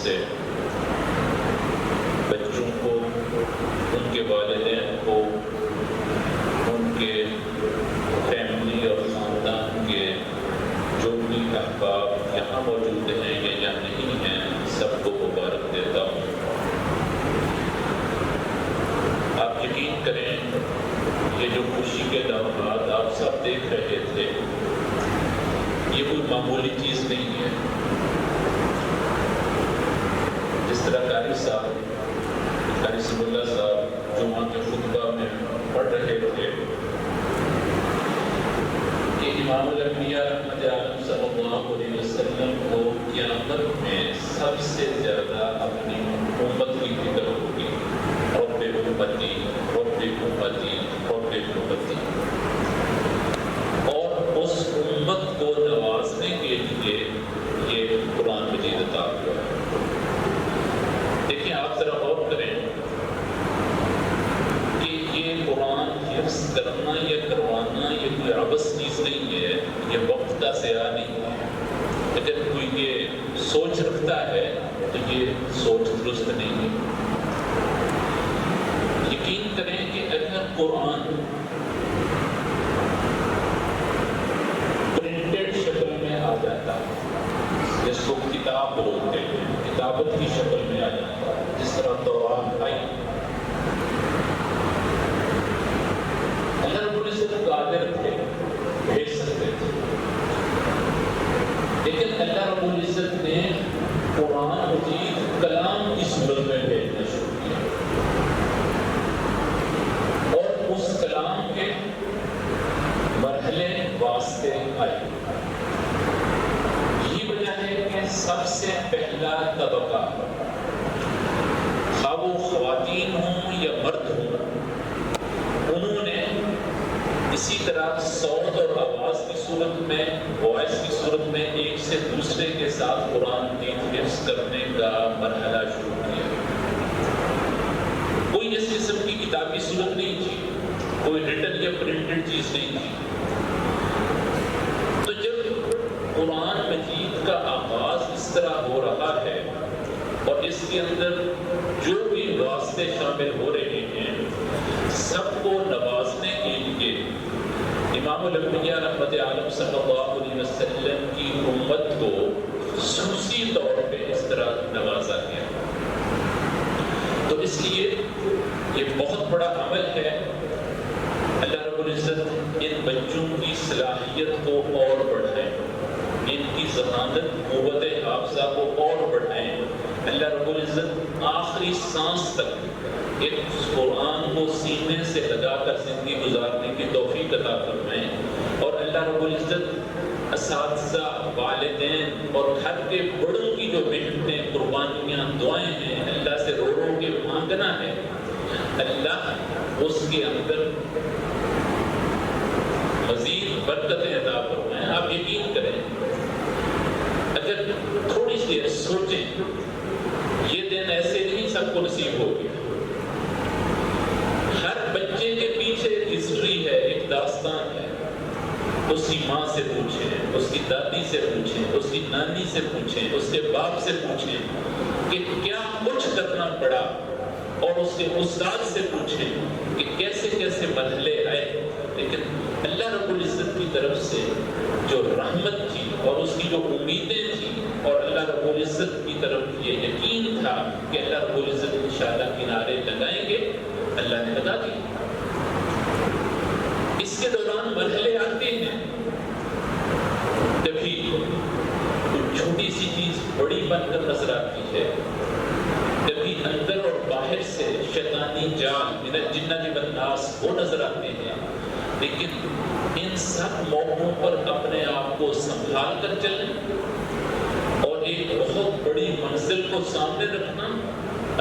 سے بچوں کو، ان کے والدین کو، ان کے فیملی اور خاندان کے جو بھی احباب یہاں موجود ہیں یا یہاں نہیں ہیں، سب کو مبارک دیتا ہوں۔ آپ یقین کریں، یہ جو خوشی کے لمحات آپ سب دیکھ رہے تھے، یہ کوئی معمولی چیز نہیں ہے۔ جس طرح قاری سب اللہ صاحب جمعہ کے خطبہ میں پڑھ رہے تھے کہ امام الانبیاء رحمت عالم صلی اللہ علیہ وسلم کو قیامت میں سب سے زیادہ اپنی امت کی فکر ہوگی، رب امتی رب امتی رب امتی، اور اس امت کو نوازنے کے لیے یہ قرآن مجید عطا ہوا ہے۔ دیکھیں، آپ ذرا غور کریں کہ یہ قرآن حفظ کرنا یا کروانا یہ کوئی عبث چیز نہیں ہے، یہ وقت کا ضیاع نہیں ہے۔ اگر کوئی یہ سوچ رکھتا ہے تو یہ سوچ درست نہیں ہے۔ یقین کریں کہ اگر قرآن پرنٹڈ شکل میں آ جاتا، جس کو کتاب بولتے ہیں، کتابت کی شکل میں آ جاتا، جس طرح تورات آئی، اللہ رب العزت قادر تھے، بھیج سکتے تھے، لیکن اللہ رب العزت نے قرآن مجید کلام کی صورت میں بھیجنا شروع کیا، اور اس کلام کے مرحلے واسطے آئے۔ یہی وجہ ہے کہ سب سے پہلا طبقہ، خواہ وہ خواتین ہوں یا مرد ہوں، انہوں نے اسی طرح صوت اور آواز کی صورت میں، وائس کی صورت میں ایک سے دوسرے کے ساتھ قرآن کی حفظ کرنے کا مرحلہ شروع کیا۔ کوئی اس قسم کی کتابی صورت نہیں تھی، کوئی ریٹن یا پرنٹڈ چیز نہیں تھی۔ تو جب قرآن مجید کا آغاز اس طرح ہو رہا ہے اور اس کے اندر جو بھی واسطے شامل ہو رہے ہیں، سب کو نوازنے کے لیے امام الانبیاء رحمت عالم صلی اللہ علیہ وسلم کی امت کو خصوصی طور پہ اس طرح نوازا گیا۔ تو اس لیے یہ بہت بڑا عمل ہے۔ اللہ رب العزت ان بچوں کی صلاحیت کو اور بڑھائے، ان کی ذہانت، قوت حافظہ کو اور بڑھائیں۔ اللہ رب العزت آخری سانس تک ایک قرآن کو سینے سے لگا کر زندگی گزارنے کی توفیق عطا فرمائیں، اور اللہ رب العزت اساتذہ، والدین اور گھر کے بڑوں کی جو محنتیں، قربانیاں، دعائیں ہیں، اللہ سے رو رو کے مانگنا ہے، اللہ اس کے اندر مزید برکتیں عطا فرمائیں۔ آپ یقین کریں، اگر تھوڑی سی سوچیں، یہ دن ایسے نہیں سب کو نصیب ہوگی۔ ہر بچے کے پیچھے ایک ہسٹری ہے، ایک داستان ہے۔ اس کی ماں سے پوچھیں، اس کی دادی سے پوچھیں، اس کی نانی سے پوچھیں، اس کے باپ سے پوچھیں کہ کیا کچھ کرنا پڑا، اور اس کے استاد سے پوچھیں کہ کیسے کیسے مرحلے آئے۔ لیکن اللہ رب العزت کی طرف سے جو رحمت تھی اور اس کی جو امیدیں تھیں، اور اللہ رب العزت کی طرف یہ یقین تھا کہ اللہ رب العزت انشاءاللہ کنارے لگائیں گے، اللہ نے لگا دی۔ اس کے دوران مرحلے آتے ہیں، کبھی کوئی چھوٹی سی چیز بڑی بن کر نظر آتی ہے، کبھی اندر اور باہر سے شیطانی جال، من الجنۃ والناس، وہ نظر آتے ہیں۔ لیکن ان سب موقعوں پر اپنے آپ کو سنبھال کر چلیں اور ایک بہت بڑی منزل کو سامنے رکھنا،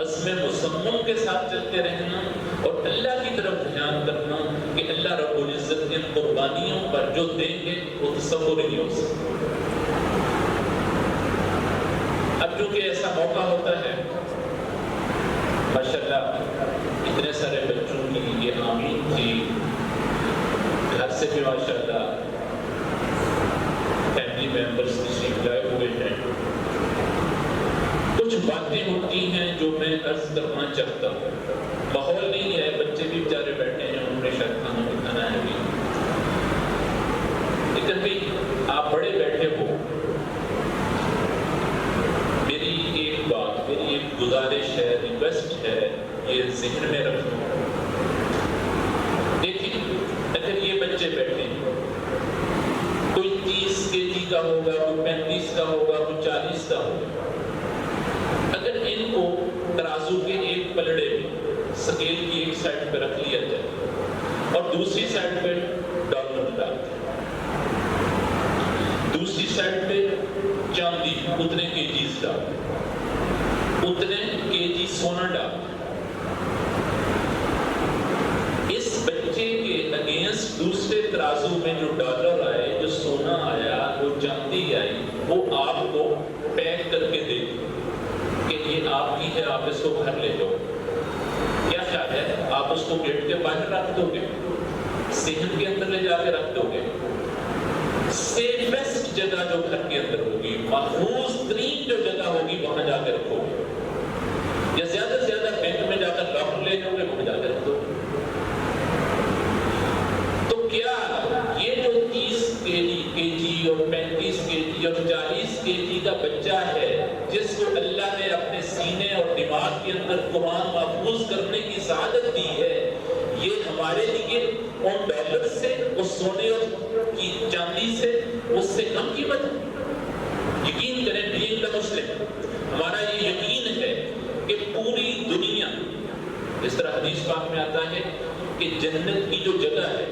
عزم مصمم کے ساتھ چلتے رہنا، اور اللہ کی طرف دھیان کرنا کہ اللہ رب العزت ان قربانیوں پر جو دیں گے وہ تصور نہیں ہو سکتا۔ اب چونکہ ایسا موقع ہوتا ہے، ماشاءاللہ اتنے سارے بچوں کی یہ آمین تھی، گھر سے بھی ماشاءاللہ فیملی ممبرز تشریف لائے ہوئے ہیں، کچھ بات باتیں ہوتی ہیں جو میں عرض کرنا چاہتا ہوں. ماحول نہیں ہے, بچے بھی بیچارے بیٹھے ہیں, انہوں نے شاید کھانا بھی کھانا ہے بھی. لیکن بھائی آپ بڑے بیٹھے ہو, میری ایک گزارش ہے, ریکویسٹ ہے, یہ ذہن میں رکھو. دیکھیں اگر یہ بچے بیٹھے ہیں, کوئی 30 kg کا ہوگا, کوئی 35 کا ہوگا, کوئی 40 کا ہوگا, اگر ان کو ترازو کے ایک پلڑے میں سکیل کی ایک سائڈ پہ رکھ لیا جائے اور دوسری سائڈ پہ ڈالر ڈال دیں, دوسری سائڈ پہ چاندی اتنے kgs ڈال دیں, اتنے kg سونا ڈال دیں, اس بچے کے اگینسٹ دوسرے ترازو میں جو ڈالر آئے, جو سونا آیا, وہ چاندی آئی, وہ آپ کو پیک کر کے دے دی کہ یہ آپ کی ہے, آپ اس کو گھر لے جاؤ. کیا خیال ہے, آپ اس کو گیٹ کے باہر رکھ دو گے, صحن کے اندر لے جا کے رکھ دو گے؟ سیفسٹ جگہ جو گھر کے اندر ہوگی, محفوظ ترین جو جگہ ہوگی, وہاں جا کے رکھو گے, یا زیادہ سے زیادہ بینک میں جا کر لاکر لے جاؤ گے, وہاں جا کے رکھ دو گے. تو کیا یہ جو 30 kg اور 35 kg اور 40 kg کا بچہ ہے, جس کو اللہ نے اپنے سینے اور دماغ کے اندر قرآن محفوظ کرنے کی سعادت دی ہے, یہ ہمارے لیے ان ڈالر سے, اس سونے اور کی چاندی سے, اس سے کم قیمت ہے؟ یقین کریں بینگ دا مسلم, ہمارا یہ یقین ہے کہ پوری دنیا, اس طرح حدیث پاک میں آتا ہے کہ جنت کی جو جگہ ہے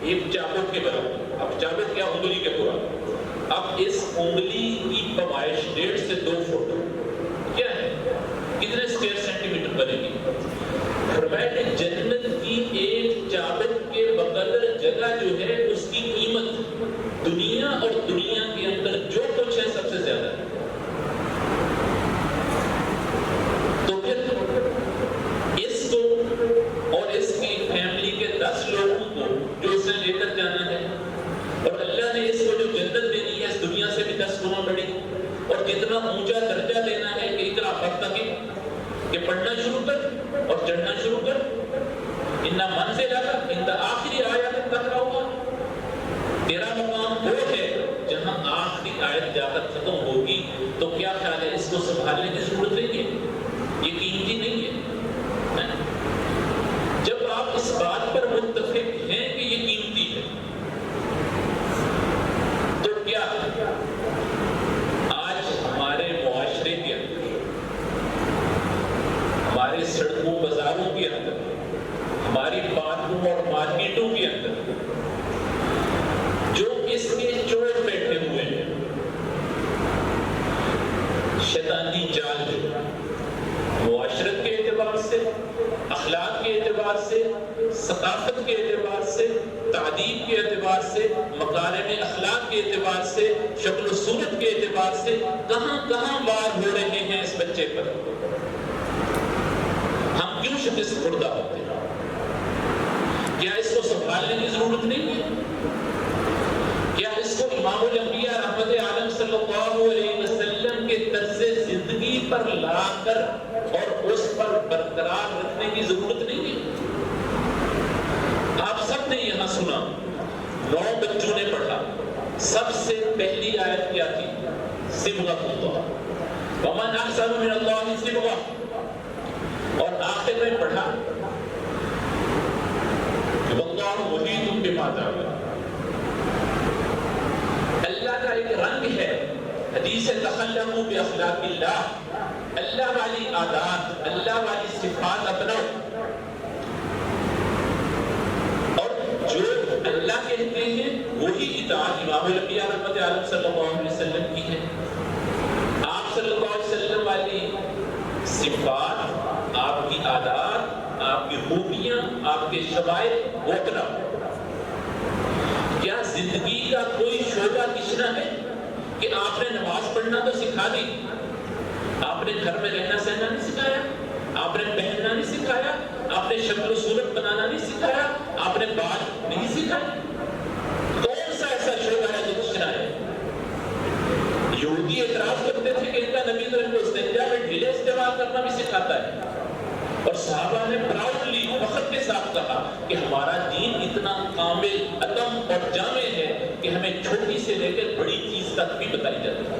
ایک چابک کے برابر. اب چابک کیا, انگلی کے برابر. اب اس انگلی کی پیمائش 1.5 سے 2 فٹ کیا ہے, کتنے اسکوائر سینٹی میٹر بنے گی؟ فرمایا کہ جنت کی ایک چابک کے بقدر جگہ جو ہے, اس کی قیمت دنیا اور دنیا کے اندر جو کچھ ہے سب سے زیادہ ہے. تو پھر اس کو اور اس کی فیملی کے 10 لوگوں کو جو اس نے لے کر جانا ہے, اور اللہ نے اس کو جو جنت دینی ہے اس دنیا سے بھی 10 گنا بڑی, اور جتنا اونچا درجہ دینا ہے کہ اقرا فارتقب, کہ پڑھنا شروع کر اور چڑھنا شروع کر, ان منزلک عند آخری آیت تک ہوگا, تیرا مقام وہ ہے جہاں آخری آیت جا کر ختم ہوگی. تو کیا خیال ہے, اس کو سنبھالنے کی ضرورت نہیں ہے؟ یہ قیمتی نہیں ہے؟ جب آپ اس بات پر متفق ہیں کہ یہ قیمتی ہے, تو کیا آج ہمارے معاشرے کے اندر, ہمارے سڑکوں بازاروں کے اندر, ہماری پارکوں اور مارکیٹوں کے اندر جو اس کے چور بیٹھے ہوئے ہیں, شیطانی جال جو معاشرت کے اعتبار سے, اخلاق کے اعتبار سے, ثقافت کے اعتبار سے, تعدیب کے اعتبار سے, مکارم اخلاق کے اعتبار سے, شکل و صورت کے اعتبار سے کہاں کہاں وار ہو رہے ہیں اس بچے پر, ہم کیوں شکست خوردہ ہوتے ہیں؟ کیا اس کو سنبھالنے کی ضرورت نہیں ہے؟ کیا اس کو امام الانبیاء رحمت عالم صلی اللہ علیہ وسلم کے طرز زندگی پر لا کر اور اس پر برقرار رکھنے کی ضرورت نہیں ہے؟ آپ سب نے یہاں سنا, 9 بچوں نے پڑھا, سب سے پہلی آیت کیا تھی؟ صبغۃ اللہ, ومن احسن من اللہ صبغہ, اور آخر میں پڑھا واللہ محیط بما تعملون. اللہ کا ایک رنگ ہے, حدیث تخلقوا باخلاق اللہ, اللہ والی عادات, اللہ والی صفات اپناؤ, اور جو اللہ کہتے ہیں وہی اطاعت امام الانبیاء رحمت عالم صلی اللہ علیہ وسلم کی ہے. آپ صلی اللہ علیہ وسلم والی صفات, آپ کی عادات, آپ کی خوبیاں, آپ کے شوائب وہ اپناؤ. کیا زندگی کا کوئی شعبہ کشنا ہے کہ آپ نے نماز پڑھنا تو سکھا دی, آپ نے گھر میں رہنا سہنا نہیں سکھایا, آپ نے پہننا نہیں سکھایا, آپ نے شکل و صورت بنانا نہیں سکھایا, آپ نے بات نہیں سکھائی؟ کون سا ایسا شعبہ ہے جو کشنا ہے؟ یہودی اعتراض کرتے تھے کہ ان کا نبی تو ان کو استنجا میں ڈھیلے استعمال کرنا بھی سکھاتا ہے. اور صحابہ نے پراؤڈلی فخر کے ساتھ کہا کہ ہمارا دین اتنا کامل اتم اور جامع ہے کہ ہمیں چھوٹی سے لے کر بڑی چیز تک بھی بتائی جاتی ہے.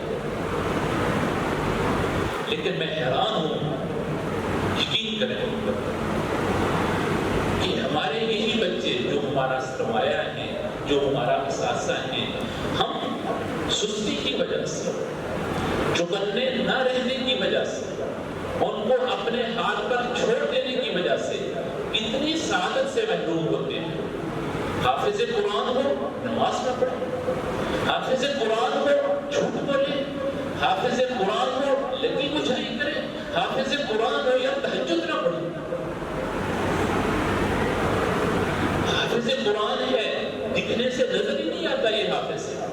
لیکن میں حیران ہوں، یقین کریں کہ ہمارے یہی بچے جو ہمارا سرمایہ ہیں، جو ہمارا اثاثہ ہیں، ہم سستی کی وجہ سے، چوکنے نہ رہنے کی وجہ سے، ان کو اپنے ہاتھ پر چھوڑ دینے کی وجہ سے اتنی سعادت سے محروم ہوتے ہیں. حافظ قرآن ہو نماز نہ پڑھے، حافظ قرآن ہو جھوٹ بولے، حافظ قرآن ہو لگی بجھائی کرے، حافظ قرآن ہو یا تہجد نہ پڑھے. حافظ قرآن ہے، دکھنے سے نظر ہی نہیں آتا یہ حافظ ہے.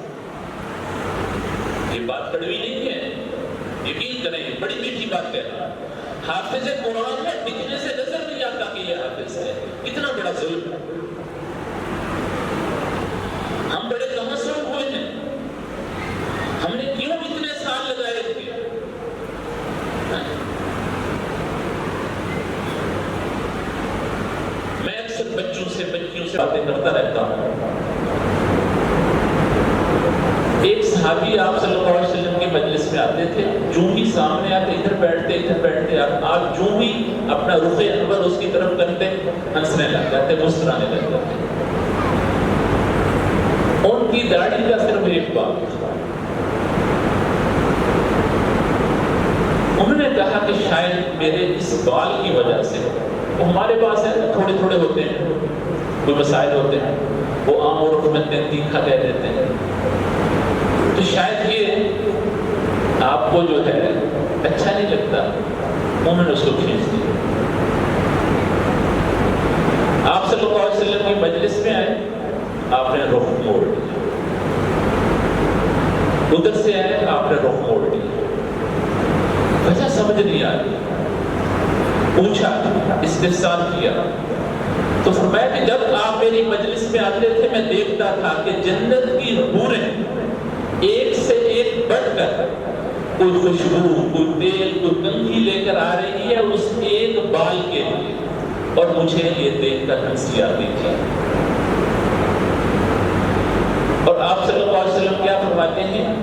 یہ بات کڑوی نہیں ہے، یقین کریں بڑی میٹھی بات کہہ رہا. حافظ قرآن ہے، دکھنے سے نظر نہیں آتا کہ یہ حافظ ہے. اتنا بڑا ظلم. ہم بڑے کہاں سے ہوئے ہیں؟ ہم نے کیوں اتنے سال لگائے تھے؟ میں اکثر بچیوں سے باتیں کرتا رہتا ہوں. ایک صحابی آپ صلی اللہ علیہ وسلم کی مجلس میں آتے تھے، جو ہی سامنے آتے ادھر بیٹھتے آپ جو ہی اپنا رخ انور اس کی طرف کرتے ہنسنے لگ جاتے، مسکرانے لگ جاتے. ان کی داڑھی کا صرف ایک بال تھا. انہوں نے کہا کہ شاید میرے اس بال کی وجہ سے، وہ ہمارے پاس ہے تھوڑے تھوڑے ہوتے ہیں، کوئی مسائل ہوتے ہیں، وہ عام عرف میں تیکھا کہہ دیتے ہیں، تو شاید یہ آپ کو جو ہے اچھا نہیں لگتا. انہوں نے اس کو کھینچ دیا. آپ صلی اللہ علیہ وسلم کی مجلس میں آئے، آپ نے رخ موڑ دیا. ادھر سے آئے، آپ نے رخ موڑ دیا. وجہ سمجھ نہیں آ رہی. پوچھا، استفسار کیا تو فرمایا کہ جب آپ میری مجلس میں آتے تھے میں دیکھتا تھا کہ جنت کی حوریں ایک سے ایک بڑھ کر کوئی خوشبو، کوئی تیل، کوئی کنگھی لے کر آ رہی ہے اس ایک بال کے لیے، اور مجھے یہ دیکھ کر ہنسی آتی تھی. اور آپ صلی اللہ علیہ وسلم کیا فرماتے ہیں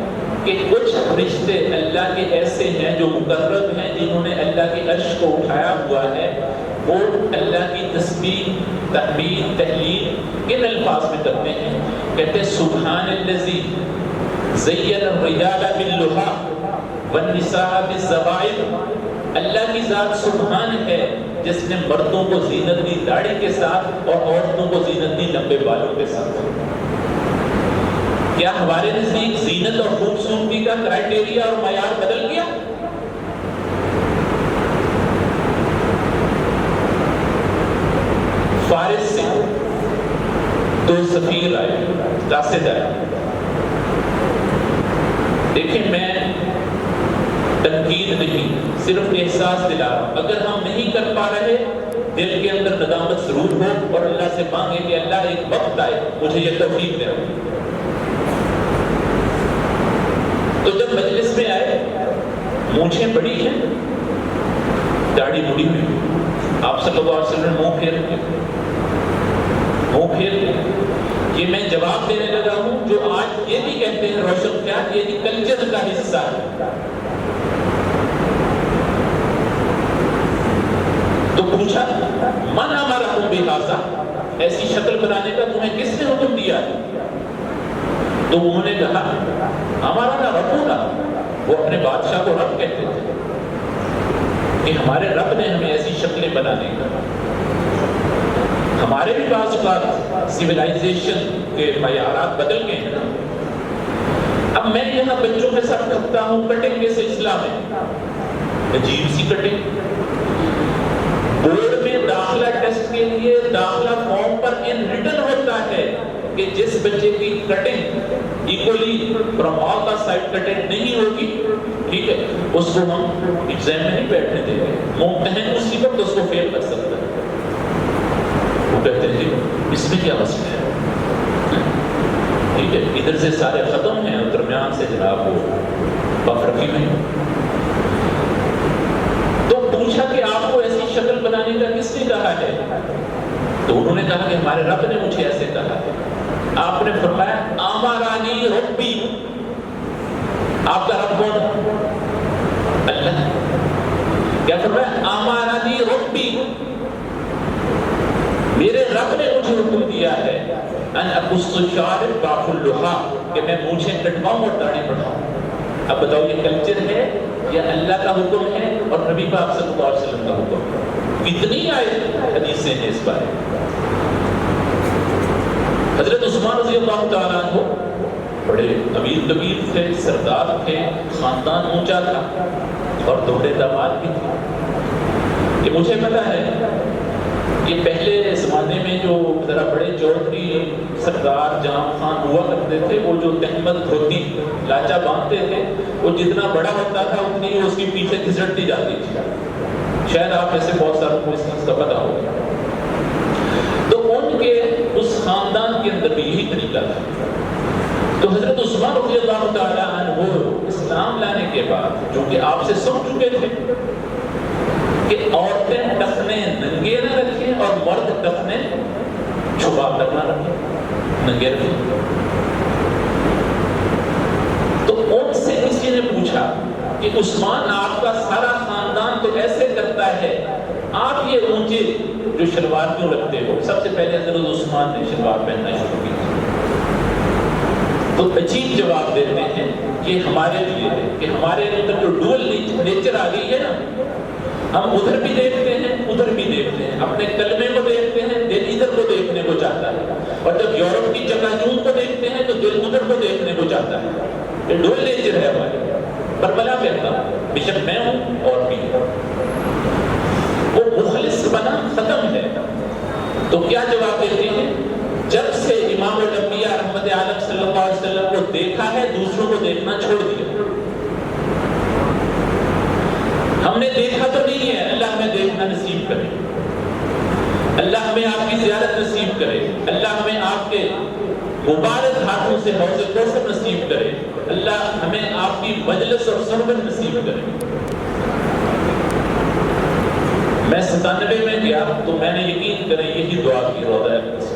کہ کچھ رشتے اللہ کے ایسے ہیں جو مقرب ہیں، جنہوں نے اللہ کے عرش کو اٹھایا ہوا ہے، وہ اللہ کی تسبیح، تحمید، تحلیل کن الفاظ میں کرتے ہیں؟ کہتے ہیں سبحان الذی زین الرجال باللحا والنساء بالزبائن. اللہ کی ذات سبحان ہے جس نے مردوں کو زینت دی داڑھی کے ساتھ اور عورتوں کو زینت دی لمبے بالوں کے ساتھ. کیا ہمارے نزدیک زینت اور خوبصورتی کا کرائٹیریا اور معیار بدل گیا؟ فارس سے دو سفیر آئے، قاصد آئے. دیکھیں میں تنقید نہیں، صرف احساس دلا رہا ہوں. اگر ہم نہیں کر پا رہے، دل کے اندر ندامت ضرور ہو اور اللہ سے مانگے کہ اللہ ایک وقت آئے مجھے یہ توفیق دے. تو جب مجلس میں آئے، مونچھیں بڑی ہیں، داڑھی مڑی ہوئی. آپ صلی اللہ علیہ وسلم منہ پھیر یہ میں جواب دینے لگا ہوں جو آج یہ بھی کہتے ہیں روشن خیال یہ کلچر کا حصہ ہے. تو پوچھا من امرکم بہذا، ایسی شکل بنانے کا تمہیں کس نے حکم دیا؟ تو انہوں نے کہا ہمارا نہ ربنا، وہ اپنے بادشاہ کو رب کہتے تھے کہ ہمارے رب نے ہمیں ایسی شکلیں بنانے کا. ہمارے بھی بعض اوقات سیولائزیشن کے معیارات بدل گئے ہیں. اب میں یہاں بچوں کے ساتھ کرتا ہوں کٹنگ کے سلسلہ میں، عجیب سی کٹنگ. بورڈ میں داخلہ ٹیسٹ کے لیے داخلہ فارم پر ان ریٹن ہوتا ہے کہ جس بچے کی cutting equally from all the side cutting نہیں ہوگی، ٹھیک ہے، اس کو ہم ایگزام میں نہیں بیٹھنے دیں گے. ممتحن اسی وقت اس کو فیل کر سکتا ہے. وہ کہتے ہیں جی اس میں کیا مسئلہ ہے؟ ٹھیک ہے، ادھر سے سارے ختم ہیں اور درمیان سے جناب وہ بفرقی میں. تو بنانے کا کس نے کہا ہے؟ تو انہوں نے کہا کہ ہمارے رب نے مجھے ایسے کہا ہے۔ آپ نے فرمایا امرانی ربی، آپ کا رب کون ہے؟ اللہ۔ کیا فرمایا؟ امرانی ربی، میرے رب نے مجھے حکم دیا ہے ان اقص الشارب واقف اللحى، کہ میں مونچھیں کٹواؤں اور داڑھی بڑھاؤں۔ اب بتاؤ یہ کلچر ہے یا اللہ کا حکم ہے اور نبی پاک صلی اللہ علیہ وسلم کا حکم ہے؟ کتنی آیت حدیثیں ہیں اس بارے۔ حضرت عثمان رضی اللہ تعالیٰ عنہ بڑے امیر کبیر تھے، سردار تھے، خاندان اونچا تھا اور دوہرے داماد بھی تھے۔ یہ مجھے پتا ہے، یہ پہلے زمانے میں جو ذرا بڑے چودھری سردار جہاں خان ہوا کرتے تھے، وہ جو تہمت دھوتی لاچا باندھتے تھے، وہ جتنا بڑا ہوتا تھا اتنی اس کے پیچھے گھسٹتی جاتی تھی۔ شاید آپ ایسے بہت ساروں کو اس چیز کا پتا ہوگا۔ تو ان کے اس خاندان کے اندر بھی یہی طریقہ تھا۔ تو حضرت عثمان رضی اللہ تعالیٰ عنہ اسلام لانے کے بعد، جو کہ آپ سے سن چکے تھے کہ عورتیں ٹخنے ننگے نہ رکھیں اور مرد ٹخنے چھپا کر نہ رکھیں، ننگے رکھیں، تو ان سے کسی نے پوچھا کہ عثمان آپ کا سارا خاندان تو ایسے کرتا ہے، آپ یہ اونچے جو شلوار کیوں رکھتے ہو؟ سب سے پہلے حضرت عثمان نے شلوار پہننا شروع کی۔ تو عجیب جواب دیتے ہیں کہ ہمارے لیے ہے کہ ہمارے اندر جو ڈول نیچر آ گئی ہے نا، ہم ادھر بھی دیکھتے ہیں ادھر بھی دیکھتے ہیں، اپنے کلمے کو دیکھتے ہیں، دل ادھر کو دیکھنے کو چاہتا ہے، اور جب یورپ کی چکاچوند کو دیکھتے ہیں تو دل ادھر کو دیکھنے کو چاہتا ہے۔ یہ ڈول نیچر ہے ہمارے۔ پر بلا کہتا ہوں، بے شک میں ہوں اور بھی وہ مخلص بنا ختم ہے۔ تو کیا جواب دیتے ہیں؟ جب سے امام الانبیاء رحمت عالم صلی اللہ علیہ وسلم کو دیکھا ہے، دوسروں کو دیکھنا چھوڑ دیا۔ ہم نے دیکھا تو نہیں ہے، اللہ ہمیں دیکھنا نصیب کرے، اللہ ہمیں آپ کی زیارت نصیب کرے، اللہ ہمیں آپ کے مبارک ہاتھوں سے حوض کوثر نصیب کرے، اللہ ہمیں آپ کی مجلس اور صحبت نصیب کرے۔ میں 97 میں گیا تو میں نے یقین کریں یہی دعا کی روضہ اقدس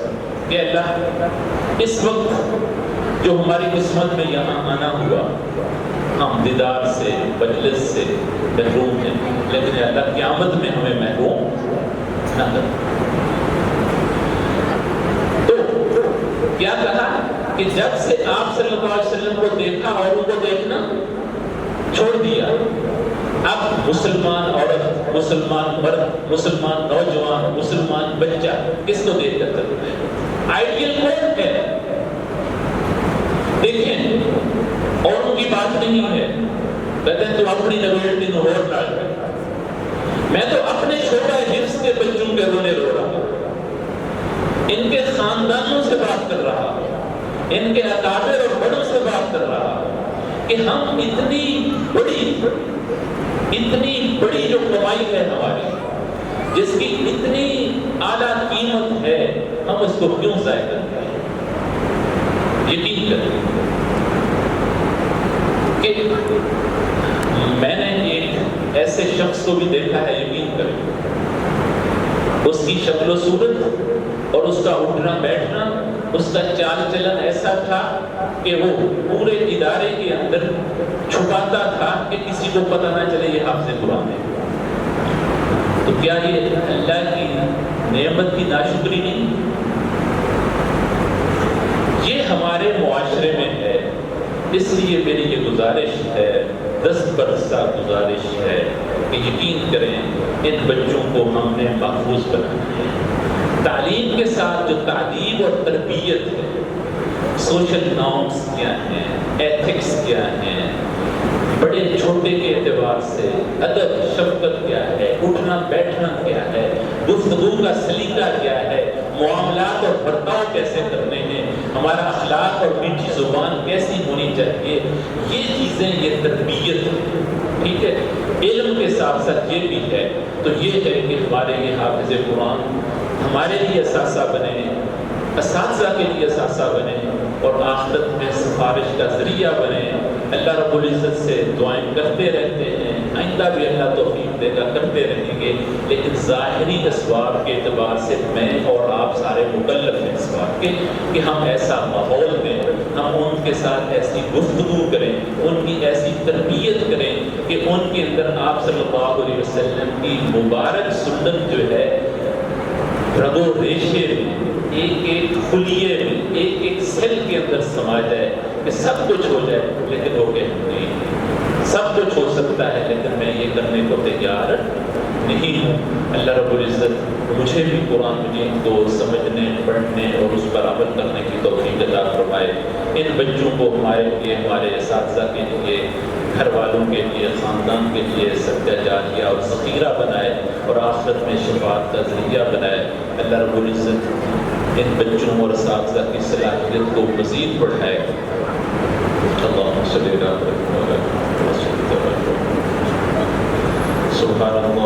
کہ اللہ اس وقت جو ہماری قسمت میں یہاں آنا ہوا، ہم دیدار سے مجلس سے محروم ہیں، لیکن اللہ قیامت میں ہمیں محروم نہ کر۔ تو کیا کہا کہ جب سے آپ صلی اللہ علیہ وسلم کو دیکھا اور ان کو دیکھنا چھوڑ دیا، اب مسلمان عورت، مسلمان مرد، مسلمان نوجوان، مسلمان بچہ کس کو دیکھ کر کرتے ہیں؟ آئیڈیل کون ہے؟ دیکھیں، اوروں کی بات نہیں ہے، کہتے ہیں تو اپنی نویلٹی نو اور ڈال کر، میں تو اپنے چھوٹا حفظ کے بچوں کے رونے رو رہا ہوں، ان کے خاندانوں سے بات کر رہا ہوں، ان کے اکابر اور بڑوں سے بات کر رہا ہوں کہ ہم اتنی بڑی جو کمائی ہے ہماری، جس کی اتنی اعلیٰ قیمت ہے، ہم اس کو کیوں ضائع کرتے ہیں؟ یقین کریں کہ میں نے ایک ایسے شخص کو بھی دیکھا ہے، یقین کریں اس کی شکل و صورت اور اس کا اٹھنا بیٹھنا، اس کا چال چلن ایسا تھا کہ وہ پورے ادارے کے اندر چھپاتا تھا کہ کسی کو پتہ نہ چلے یہ حافظ قرآن ہے۔ تو کیا یہ اللہ کی نعمت کی ناشکری نہیں؟ یہ ہمارے معاشرے میں ہے، اس لیے میری یہ گزارش ہے، دست برسہ گزارش ہے کہ یقین کریں ان بچوں کو ہم نے محفوظ بنانا ہے۔ تعلیم کے ساتھ جو تعلیم اور تربیت ہے، سوشل نارمز کیا ہیں، ایتھکس کیا ہیں، بڑے چھوٹے کے اعتبار سے ادب شفقت کیا ہے، اٹھنا بیٹھنا کیا ہے، گفتگو کا سلیقہ کیا ہے، معاملات اور برتاؤ کیسے کرنے ہیں، ہمارا اخلاق اور میٹھی زبان کیسی ہونی چاہیے، یہ چیزیں، یہ تربیت، ٹھیک ہے۔ علم کے ساتھ ساتھ یہ بھی ہے، تو یہ ہے کہ ہمارے یہ حافظ قرآن ہمارے لیے اثاثہ بنے، اساتذہ کے لیے اثاثہ بنے اور آخرت میں سفارش کا ذریعہ بنے۔ اللہ رب العزت سے دعائیں کرتے رہتے ہیں، آئندہ بھی اللہ توفیق دے گا، کرتے رہیں گے، لیکن ظاہری اسباب کے اعتبار سے میں اور آپ سارے مکلف ہیں اس بات کے کہ ہم ایسا ماحول دیں، ہم ان کے ساتھ ایسی گفتگو کریں، ان کی ایسی تربیت کریں کہ ان کے اندر آپ صلی اللہ علیہ وسلم کی مبارک سنت جو ہے رگ و ریشے میں، ایک ایک خلیے میں، ایک ایک سیل کے اندر سما جائے کہ سب کچھ ہو جائے لیکن وہ کہ نہیں، سب کچھ ہو سکتا ہے لیکن میں یہ کرنے کو تیار نہیں ہوں۔ اللہ رب العزت مجھے بھی قرآن مجید کو سمجھنے، پڑھنے اور اس پر عمل کرنے کی توفیق عطا فرمائے۔ ان بچوں کو ہمارے لیے، ہمارے اساتذہ کے لیے، گھر والوں کے لیے، خاندان کے لیے صدقہ جاریہ اور ذخیرہ بنائے اور آخرت میں شفاعت کا ذریعہ بنائے۔ اللہ رب العزت ان بچوں اور اساتذہ کی صلاحیت کو مزید بڑھائے۔ اللہم صلی اللہ علیہ وسلم۔ سبحان اللہ۔